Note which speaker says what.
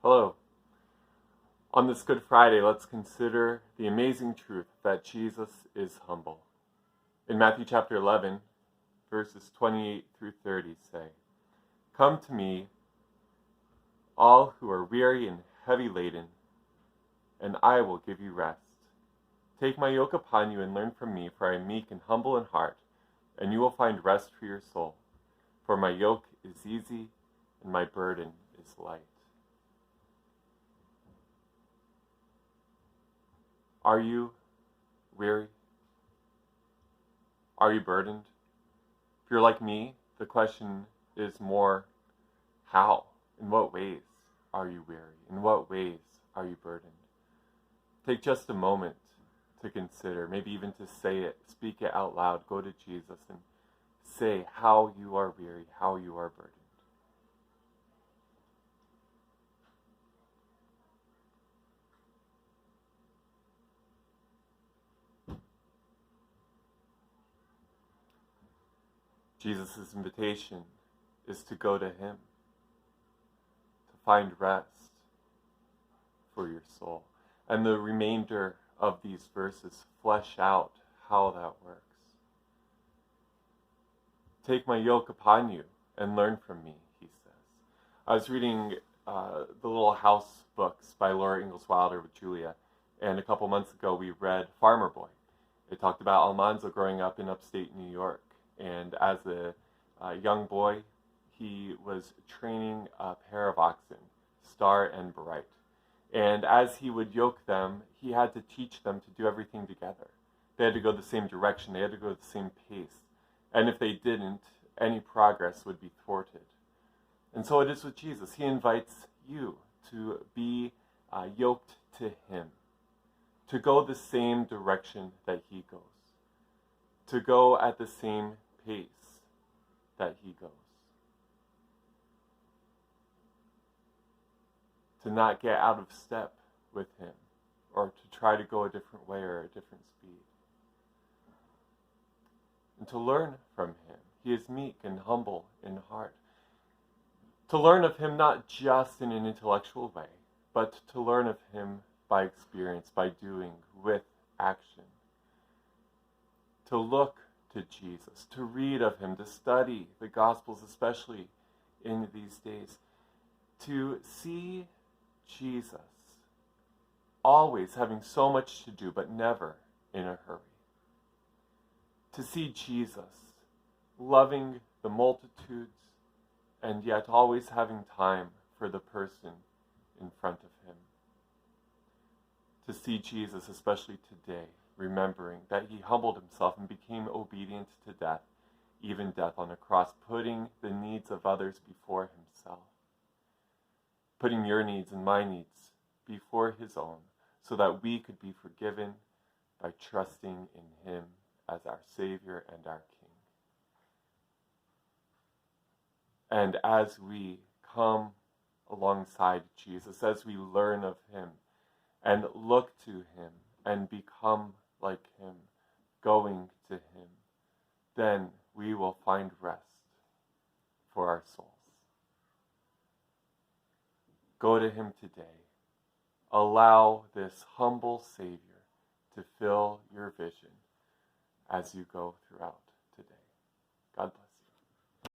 Speaker 1: Hello. On this Good Friday, let's consider the amazing truth that Jesus is humble. In Matthew chapter 11, verses 28 through 30 say, "Come to me, all who are weary and heavy laden, and I will give you rest. Take my yoke upon you and learn from me, for I am meek and humble in heart, and you will find rest for your soul. For my yoke is easy and my burden is light." Are you weary? Are you burdened? If you're like me, the question is more how? In what ways are you weary? In what ways are you burdened? Take just a moment to consider, maybe even to say it, speak it out loud. Go to Jesus and say how you are weary, how you are burdened. Jesus' invitation is to go to him, to find rest for your soul. And the remainder of these verses flesh out how that works. Take my yoke upon you and learn from me, he says. I was reading the Little House books by Laura Ingalls Wilder with Julia, and a couple months ago we read Farmer Boy. It talked about Almanzo growing up in upstate New York, and as a young boy, he was training a pair of oxen, Star and Bright. And as he would yoke them, he had to teach them to do everything together. They had to go the same direction, they had to go the same pace. And if they didn't, any progress would be thwarted. And so it is with Jesus. He invites you to be yoked to him, to go the same direction that he goes, to go at the same pace that he goes, to not get out of step with him or to try to go a different way or a different speed, and to learn from him. He is meek and humble in heart. To learn of him not just in an intellectual way, but to learn of him by experience, by doing, with action. To look to Jesus, to read of him, to study the Gospels, especially in these days. To see Jesus always having so much to do, but never in a hurry. To see Jesus loving the multitudes, and yet always having time for the person in front of him. To see Jesus, especially today, remembering that he humbled himself and became obedient to death, even death on a cross, putting the needs of others before himself. Putting your needs and my needs before his own, so that we could be forgiven by trusting in him as our Savior and our King. And as we come alongside Jesus, as we learn of him and look to him and become like him, going to him, then we will find rest for our souls. Go to him today. Allow this humble Savior to fill your vision as you go throughout today. God bless.